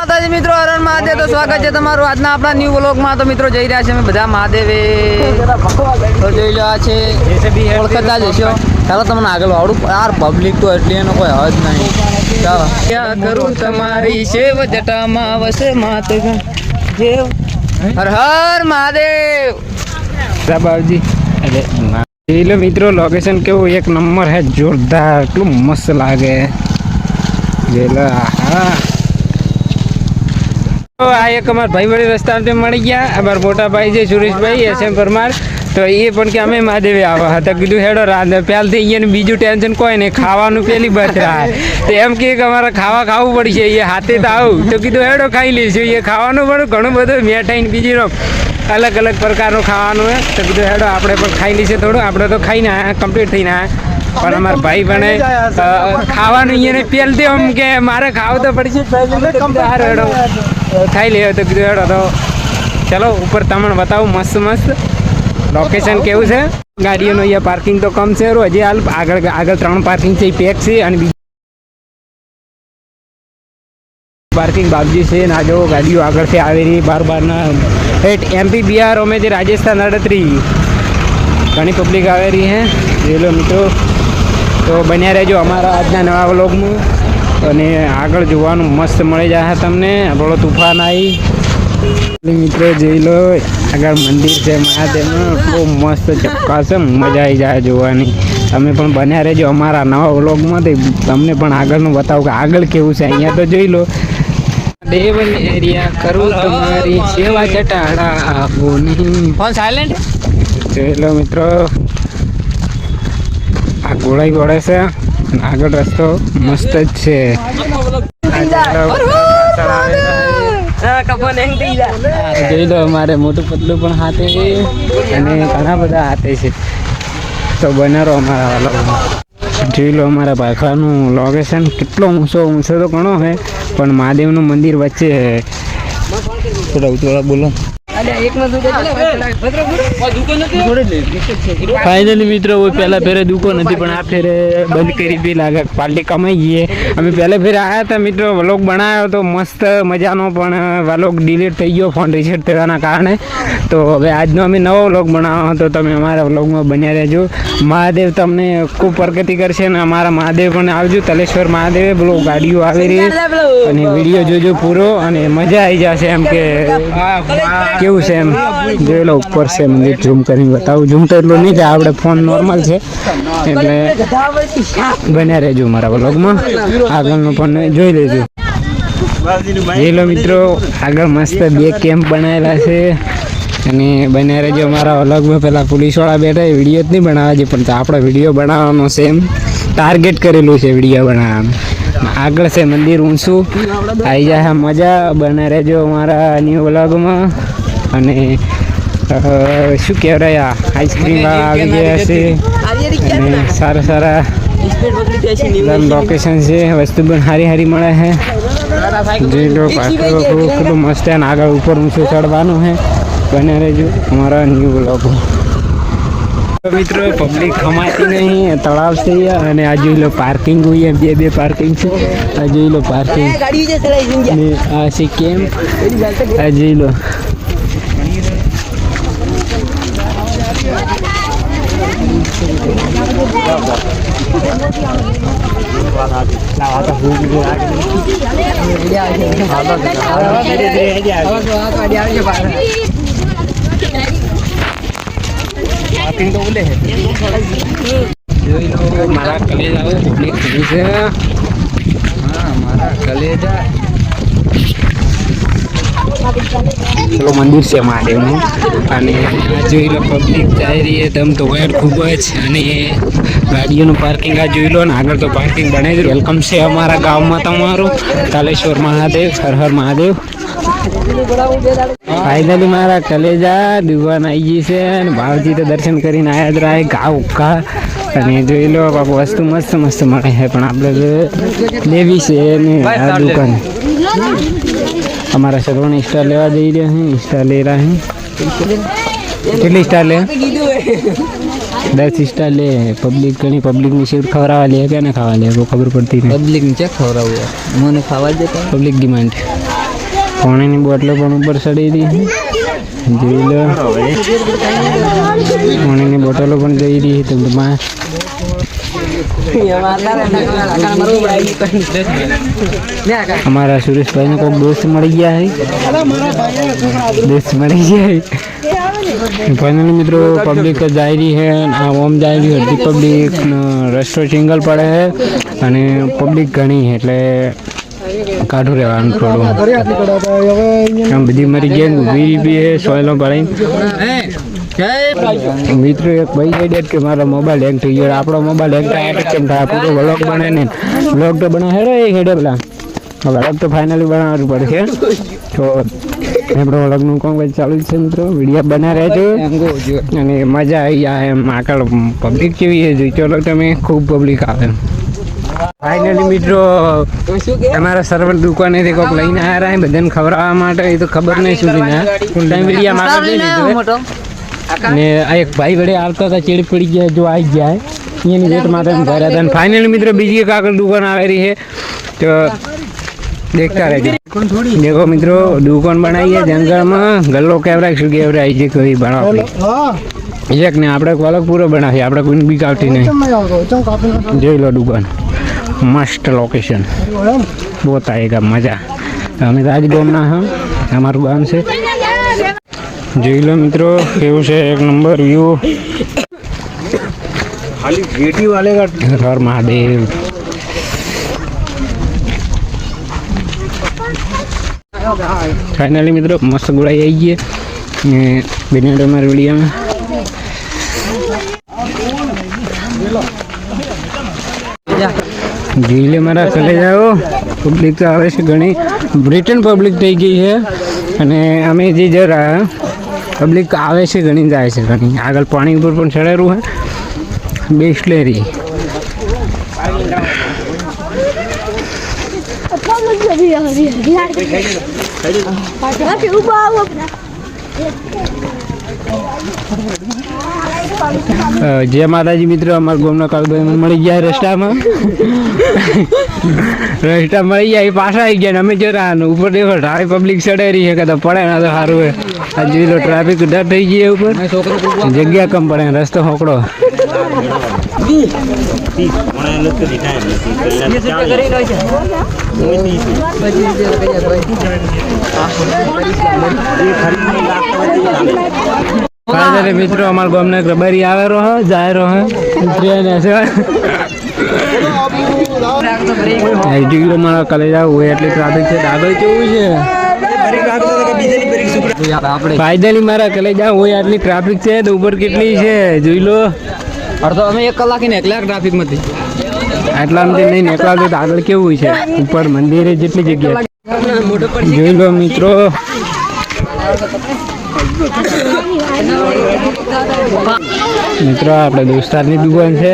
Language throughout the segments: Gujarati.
માતાજી મિત્રો, હરણ મહાદેવ. તો સ્વાગત છે તમારું આજના આપણા ન્યૂ વ્લોગમાં. તો મિત્રો જઈ રહ્યા છે અમે બધા મહાદેવે. તો જોઈ લો આ છે કોલકાતા જશો. ચાલો તમને આગળ આવડું યાર. પબ્લિક તો એટલી એનો કોઈ હદ નહીં. ચાલો ક્યાં કરું તમારી સેવ જટામાં વસે માત જેવ. હર હર મહાદેવ. બાબજી એટલે મિત્રો લોકેશન કેવું એક નંબર હે, જોરદાર, એટલું મસ્ત લાગે. હા આ એક અમારા ભાઈ વળી રસ્તા મળી ગયા. અમારા મોટા ભાઈ છે સુરેશભાઈ SM પરમાર. તો એ પણ કે અમે મહાદેવે આવા હતા. કીધું હેડો રાંધે પહેલથી અહીંયા બીજું ટેન્શન કોઈ નહીં, ખાવાનું પેલી બસ રાહ. તો એમ કે અમારે ખાવું પડશે, એ હાથે તો આવું. તો કીધું હેડો ખાઈ લઈશું. એ ખાવાનું પણ ઘણું બધું મેઠાઈને બીજી અલગ અલગ પ્રકારનું ખાવાનું હે. તો કીધું હેડો આપણે પણ ખાઈ લઈશું થોડું. આપણે તો ખાઈને આવ્યા, કમ્પ્લીટ થઈને આવ્યા. પણ અમારા ભાઈ બને ખાવાનું અહીંયા પહેલથી આમ કે મારે ખાવું તો પડશે હેડો ખાઈ લે. તો કીધું હેડો તો ચલો ઉપર તમને બતાવું મસ્ત મસ્ત લોકેશન કેવું છે. ગાડીઓનું અહીંયા પાર્કિંગ તો કમ છે. હજી હાલ આગળ 3 પાર્કિંગ છે, પેક છે. અને બીજું પાર્કિંગ બાબજી છે. ના જો ગાડીઓ આગળથી આવી રહી બારના હેઠ MP બિહાર અમે જે રાજસ્થાન 38 ઘણી પબ્લિક આવી રહી હે. જોઈ મિત્રો તો બન્યા રહેજો અમારા આજના નવા વ્લોગમાં. અને આગળ જોવાનું મસ્ત મળી જાય તમને. આપણો તુફાન આવી મિત્રો જોઈ લો. આગળ મંદિર છે મહાદેવનું, બહુ મસ્ત ચક્કાસ છે, મજા આવી જાય જોવાની. તમે પણ બન્યા રહેજો અમારા નવા વ્લોગમાં. તમને પણ આગળનું બતાવું કે આગળ કેવું છે. અહીંયા તો જોઈ લો દેવન એરિયા કરું તમારી સેવા ચટાડા ફોન સાયલેન્ટ. જોઈ લો મિત્રો આ ગોળાઈ ગોળે છે. આગળ રસ્તો મસ્ત જ છે. જોઈ લો અમારે મોટું પતલું પણ હાથે અને ઘણા બધા હાથે છે. તો બનારો અમારા વાલા. જોઈ લો અમારા ભાખરાનું લોકેશન. કેટલો ઊંચો તો ઘણો છે, પણ મહાદેવનું મંદિર વચ્ચે થોડા બોલો. ફાઇનલી મિત્રો પહેલા ફેરે દુકાન હતી, પણ આ ફેરે બંધ કરી દી. લાગે પાર્ટી કમાઈ ગઈ. અમે પહેલા ફેરે આવ્યા હતા મિત્રો, વ્લોગ બનાવ્યો તો મસ્ત મજાનો, પણ વ્લોગ ડિલીટ થઈ ગયો ફોન રિસેટ થવાના કારણે. તો હવે આજનો અમે નવો વ્લોગ બનાવ્યો હતો. તમે અમારા વ્લોગમાં બન્યા રહેજો. મહાદેવ તમને ખૂબ પ્રગતિ કરશે. અને અમારા મહાદેવ પણ આવજો. તલેશ્વર મહાદેવ બોલો ગાડીઓ આવી રહી. અને વિડીયો જોજો પૂરો, અને મજા આવી જશે. એમ કે કેવું છે એમ જોઈ લો. ઉપર છે મંદિર, ઝૂમ કરીને બતાવું. ઝૂમ તો એટલું નહીં થાય, આપણે ફોન નોર્મલ છે એટલે બન્યા રહેજો મારા વ્લોગમાં. આગળનું પણ જોઈ લેજો. જોઈ લો મિત્રો આગળ મસ્ત 2 કેમ્પ બનાવેલા છે. અને બન્યા રહેજો અમારા વ્લોગમાં. પેલા પોલીસવાળા બેઠા, વિડીયો જ નહીં બનાવવા છે, પણ આપણે વિડીયો બનાવવાનો છે એમ ટાર્ગેટ કરેલું છે વિડીયો બનાવવાનું. આગળ છે મંદિર ઊંચું. આવી જાય મજા. બને રહેજો અમારા ન્યૂ વ્લોગમાં. અને શું કહેવાય આઈસ્ક્રીમ આવી ગયા છે. અને સારા લોકેશન છે. વસ્તુ પણ સારી મળે છે. જોઈ લો કેટલું મસ્ત. અને આગળ ઉપર ઊંચું ચડવાનું છે. બને રહેજો અમારા ન્યૂ વ્લોગમાં. મિત્રો પબ્લિક ખમાતી નહીં, તળાવ છે. અને આ જોઈ લો પાર્કિંગ હોય, 2 પાર્કિંગ છે. આ જોઈ લો પાર્કિંગ. આ છે કેમ્પ. આ જોઈ લો તો બોલે જોઈ લો મારા કલેજા પબ્લિક છે. હા મારા કલેજા પેલો મંદિર છે મહાદેવનું. અને જોઈ લો પબ્લિક જઈ રહી છે તમ તો વેર ખૂબ જ. અને ગાડીઓનું પાર્કિંગ આ જોઈ લો. ને આગળ તો પાર્કિંગ બનાવી દઉં. વેલકમ છે અમારા ગામમાં તમારું. તાલેશ્વર મહાદેવ. હર હર મહાદેવ. ફાઇનલી મારા કલેજા દુવાન આવી ગઈ છે. અને ભાવજી તો દર્શન કરીને આવ્યા જ રહે ઘા ઉખા. અને જોઈ લો વસ્તુ મસ્ત મળે છે, પણ આપણે લેવી છે ને આ દુકાન. हमारा सर्वन स्टार लेवा दे रहे हैं, स्टार ले रहा है। कितनी स्टार ले? 10 स्टार ले। पब्लिक कहीं पब्लिक में सीट खवरा वाली है क्या ना खावा ले वो खबर पड़ती है। पब्लिक में चेक खवरा हुआ मैंने खावा देता पब्लिक डिमांड પાણીની બોટલો પણ ઉપર ચડી રહી જોઈ લો પાણીની બોટલો પણ જઈ રહી છે તમે અમારા સુરેશભાઈને કોઈ દોસ્ત મળી ગયા છે ફાઇનલી મિત્રો પબ્લિક જાય રહી છે આ ઓમ જાય રહી અડધી પબ્લિક રસ્તો સિંગલ પડે છે અને પબ્લિક ઘણી છે એટલે કાઢું રહેવાનું થોડું આમ બધી મરી ગયા ઊભી બી છે સોયલો પડાવી મિત્રો એક ભાઈ છે ડેટ કે મારો મોબાઈલ હેંગ થઈ ગયો આપણો મોબાઈલ હેંગ થાય કેમ થાય પૂરો વ્લોગ બને ને વ્લોગ તો બને હેડો એ હેડે પેલા વ્લોગ તો ફાઇનલી બનાવવું પડશે તો આપણો વ્લોગનું કામ ચાલુ છે મિત્રો વિડીયો બના રહેજો અને મજા આવી આ એમ આગળ પબ્લિક કેવી છે જોઈ ચલો તમે ખૂબ પબ્લિક આવે ફાઇનલી મિત્રો તમારા સર્વર દુકાનેથી કોઈક લઈને આવ્યા રહ્યા બધાને ખવડાવવા માટે એ તો ખબર નહીં સુધી ના ટાઈમ વિડીયા માગા લઈ લીધો ને આ એક ભાઈ વડે આવતા હતા ચેડ પડી ગયા જો આવી ગયા એની વેટ માટે ઘરે હતા ફાઇનલી મિત્રો બીજી એક આગળ દુકાન આવેલી છે તો દેખતા રહેજો દેખો મિત્રો દુકાન બનાવી છે જંગલમાં ગલ્લો કેવરાય શું કેવરાય છે કોઈ બનાવતી એક ને આપણે કોલક પૂરો બનાવીએ આપણે કોઈ બી કાઢતી નહીં જોઈ લો દુકાન મસ્ત લોકેશન બહુત આएगा મજા અમે રાજગામના હા અમારું ગામ છે જોઈ લો મિત્રો કેવું છે એક નંબર વ્યૂ ખાલી ગેટી વાલે હર મહાદેવ ફાઇનલી મિત્રો મસ્ત ગોળાઈ આવી ગઈ ને બેને તમારી વિડીયોમાં જોઈ લે મારા ચલે જાઓ પબ્લિક તો આવે છે ઘણી બ્રિટન પબ્લિક થઈ ગઈ છે અને અમે જે જરા પબ્લિક આવે છે ઘણી જાય છે ઘણી આગળ પાણી ઉપર પણ ચડેલું છે બેસ્ટલેરી જય માતાજી મિત્રો અમારા ગામના કાળભાઈ મળી ગયા રસ્તામાં રસ્તા મળી ગયા એ પાછા આવી ગયા ને અમે જરા ઉપર દેખો ઢાળી પબ્લિક ચડે રહી છે કે તો પડે ના તો સારું હોય આ જોઈ લો ટ્રાફિક ડર થઈ ગઈ ઉપર જગ્યા કમ પડે રસ્તો હોકડો મિત્રો અમારા ગામને રબારી આવે રહો જાય રહો ટ્રેન હશે મારા કલેજા હોય એટલી ટ્રાફિક છે આગળ કેવું છે ફાયદાની મારા કલેજા હોય આટલી ટ્રાફિક છે તો ઉપર કેટલી છે જોઈ લો અડધો અમે 1 કલાક નીકળ્યા ટ્રાફિકમાંથી આટલામાંથી નહીં નીકળ્યા તો આગળ કેવું છે ઉપર મંદિરે જેટલી જગ્યા જોઈ લો મિત્રો મિત્રો આપણે દોસ્તારની દુકાન છે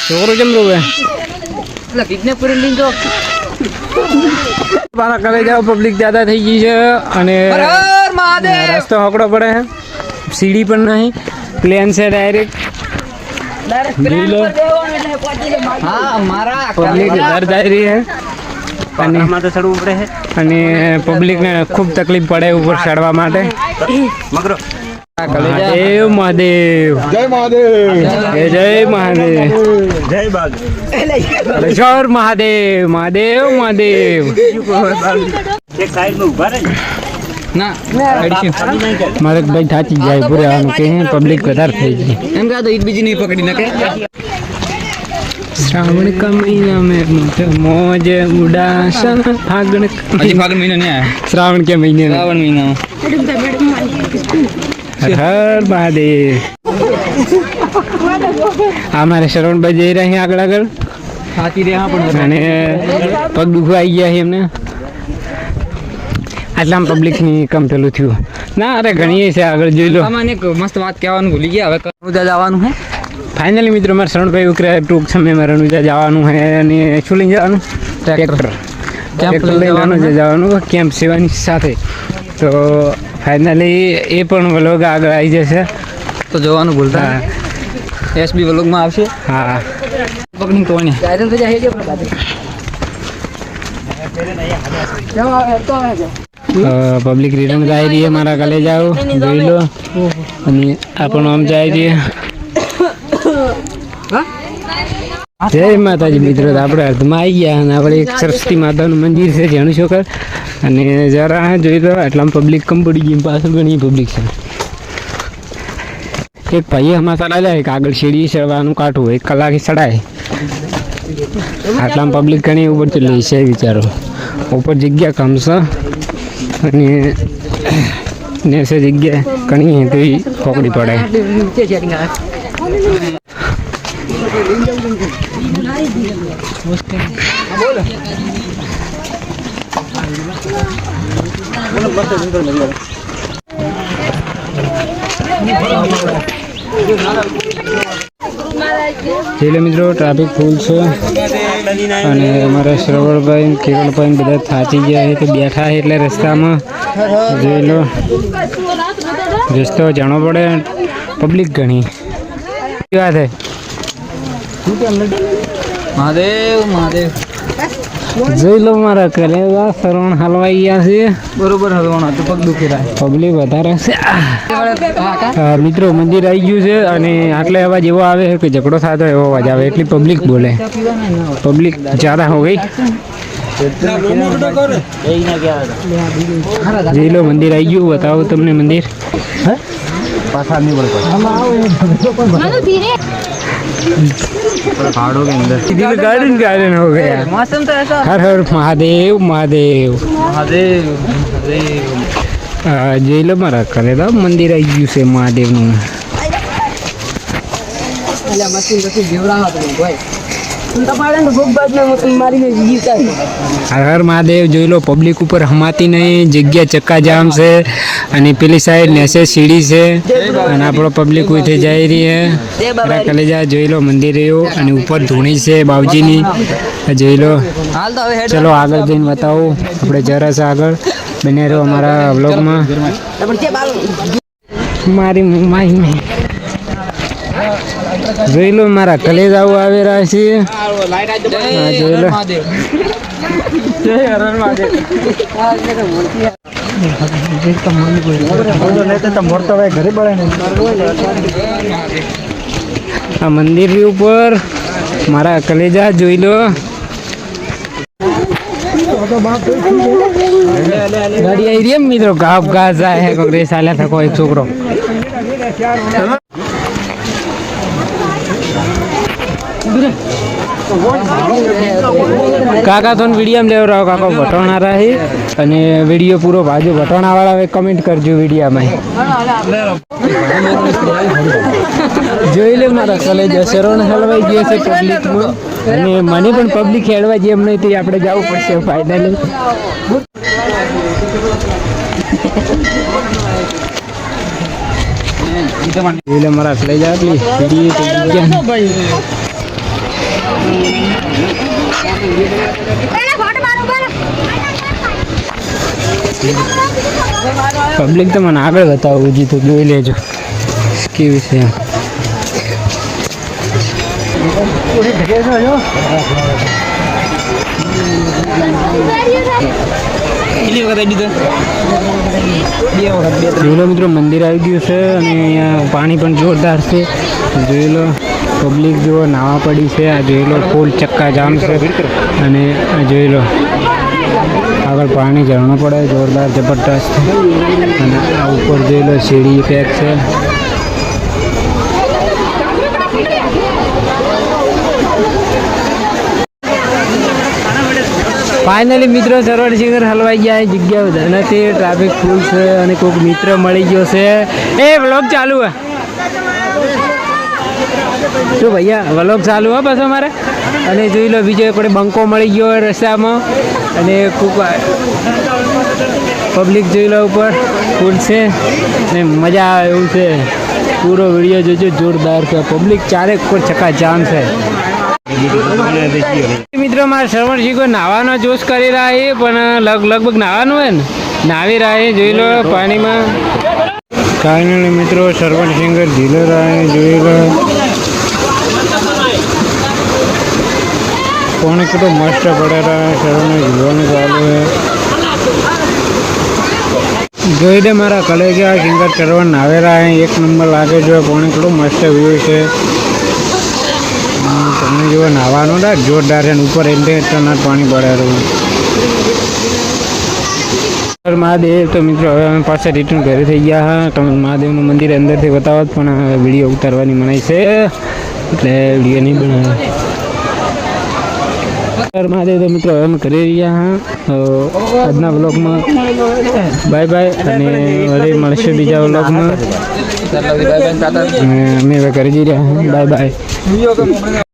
છોકરો કેમ રોવે પારા કરે જાવ પબ્લિક જ્યાદા થઈ ગઈ છે અને રસ્તો હકડો પડે છે સીડી પણ નહીં પ્લેન છે ડાયરેક્ટ પબ્લિક ઘર જાય રહી છે અને પબ્લિકને ખૂબ તકલીફ પડે ઉપર ચડવા માટે મહાદેવ મહાદેવ જય મહાદેવ જય મહાદેવ જય બાગ જોર મહાદેવ મહાદેવ મહાદેવ ના મારે ભાઈ થાચી જાય પૂરે આવવાનું કે પબ્લિક વધારે થઈ ગઈ એમ કહે તો ઈદ બીજી નહીં પકડી નાખે શ્રાવણ का महीना में मौज उड़ासन फागण अभी फागण महीना नहीं आया श्रावण के महीने में श्रावण महीना हर महादेव हमारे श्रवण भाई जई रहे हैं આગળ આગળ સાચી રે હા પણ અને પગ દુખવા આવી ગયા છે એમને આટલામ પબ્લિકની કમ પેલું થયું ના અરે ઘણી છે આગળ જોઈ લો આમાં એક મસ્ત વાત કહેવાનું ભૂલી ગયા હવે રણુજા જવાનું હે ફાઇનલી મિત્રો મારા શરણભાઈ ઉકરે ટૂંક સમયમાં રણુજા જવાનું છે અને શું લઈને જવાનું ટ્રેક્ટર લઈને જવાનું કેમ્પ સેવાની સાથે તો ફાઇનલી એ પણ વ્લોગ આગળ આવી જશે તો જોવાનું ભૂલતા એસબી વ્લોગમાં આવશે હા પકડી તો ને ગાયન તો જાય છે બાજુ પબ્લિક રિટર્ન જાય રહી મારા કલે જાઓ જોઈ લો અને આપણો આમ જાય છે જય માતાજી મિત્રો આપણે અર્ધમાં આવી ગયા અને આપણે એક સરસ્વતી માતાનું મંદિર છે જેનું છોકર અને જરા જોઈ લો એટલામાં પબ્લિક કમ પડી ગઈ પાછળ ઘણી પબ્લિક છે એક ભાઈએ હમણાં ચડાવ્યા એક આગળ સીડી ચડવાનું કાઢવું 1 કલાકે ચડાય આટલામાં પબ્લિક ઘણી ઉપર ચડી છે વિચારો ઉપર જગ્યા કમ છે અને નેસે જગ્યા ઘણી તો પકડી પડે ચલો મિત્રો ટ્રાફિક ફૂલ છે અને અમારા શ્રવણભાઈ કિરણભાઈ બધા થાકી ગયા છે તો બેઠા છે એટલે રસ્તામાં જોઈ લો રસ્તો જાણવો પડે પબ્લિક ઘણી વાત છે મહાદેવ મહાદેવ જોઈ લો મારા કલેજા સરવણ હલવાઈ ગયા છે બરોબર હલવાના તો પગ દુખી રહ્યા પબ્લિક વધારે છે મિત્રો મંદિર આવી ગયું છે અને આટલે અવાજ એવો આવે છે કે ઝઘડો થતો એવો અવાજ આવે એટલી પબ્લિક બોલે પબ્લિક જ્યાદા હો ગઈ જોઈ લો મંદિર આવી ગયું બતાવો તમને મંદિર पहाड़ों के अंदर दिल गार्डन गार्डन हो गया मौसम तो ऐसा हर हर महादेव महादेव મહાદેવ જઈ લો મારા કરે તો મંદિર આવી ગયું છે મહાદેવનું હર હર મહાદેવ જોઈ લો પબ્લિક ઉપર હમાતી નહીં જગ્યા ચક્કાજામ છે અને પેલી સાઈડ નેસે સીડી છે અને આપણો પબ્લિક ઉઠી જઈ રહી છે કલેજા જોઈ લો મંદિર રહ્યું અને ઉપર ધૂણી છે બાવજીની જોઈ લો હાલ તો હવે ચલો આગળ જઈને બતાવું આપણે જરા છે આગળ બને રહ્યો અમારા વ્લોગમાં મારી માઈ મેં જોઈ લો મારા કલેજાઓ આવી રહ્યા છે જોઈ લો આ મંદિર ઉપર મારા કલેજા જોઈ લો ગાડી આવી રહી મિત્રો ઘાપ ઘા જાય હે કોંગ્રેસ આલ્યા થકો એક છોકરો કાકા તો વિડીયો લેવ રહ્યો કાકો વટોણા રહે અને વિડીયો પૂરો ભાજો વટોણા વાળા કમેન્ટ કરજો વિડીયામાં જોઈ લે મારા કલેજ શરણ હલવાઈ ગયો છે પબ્લિકમાં અને મને પણ પબ્લિક હેડવા જેમ નહીં તે આપણે જવું પડશે ફાઇનલી જોઈ લે મારા કલેજ આટલી પબ્લિક તો મને આગળ બતાવું હજી તો જોઈ લેજો કેવી છે જોઈ લો મિત્રો મંદિર આવી ગયું છે અને અહીંયા પાણી પણ જોરદાર છે જોઈ લો પબ્લિક જો નાવા પડી છે આ જોઈ લો ફૂલ ચક્કા જામ છે અને આ જોઈ લો આગળ પાણી ઝરણું પડે જોરદાર જબરદસ્ત અને આ ઉપર જોઈ લો સીડી પેક છે ફાઇનલી મિત્રો સરવણસિંગર હલવાઈ ગયા જગ્યા બધા નથી ટ્રાફિક ફૂલ છે અને કોઈક મિત્ર મળી ગયો છે એ વ્લોગ ચાલુ હે શું ભૈયા વ્લોગ ચાલુ હો પાછો અમારે અને જોઈ લો બીજો એક બંકો મળી ગયો રસ્તામાં અને ખૂબ પબ્લિક જોઈ લો ઉપર ફૂલ છે ને મજા આવે એવું છે પૂરો વિડીયો જોજો જોરદાર છે પબ્લિક ચારેક પર ચક્કા જામ છે મિત્રો મારા શ્રવણસિંહ નાવાનો જોશ કરી રહ્યા છે પણ લગભગ નાવાનું હોય ને નાવી રહ્યા છે જોઈ લો પાણીમાં કાંઈ નહીં મિત્રો શ્રવણસિંહ ઝીલો રહ્યા જોઈ લો પાણી કેટલું મસ્ત પડે શહેરોને જોવાનું ચાલુ છે જોઈ દે મારા કલે ગયા કિંગર ચરવા નાવેરા એક નંબર લાગે છે પાણી કેટલું મસ્ત વ્યૂ છે તમને જો નાવાનું ના જોરદાર છે ઉપર ઇન્ટરનેટ પાણી પડે મહાદેવ તો મિત્રો હવે અમે પાછા રિટર્ન ઘરે થઈ ગયા હા તમે મહાદેવનું મંદિર અંદરથી બતાવો પણ વિડીયો ઉતારવાની મનાઈ છે એટલે વિડીયો નહીં બનાવે મહાદેવ તો મિત્રો હવે અમે ઘરે રહ્યા હા તો આજના બ્લોગમાં બાય બાય અને વળી મળશે બીજા બ્લોગમાં અમે હવે ઘરે જઈ રહ્યા હા બાય બાય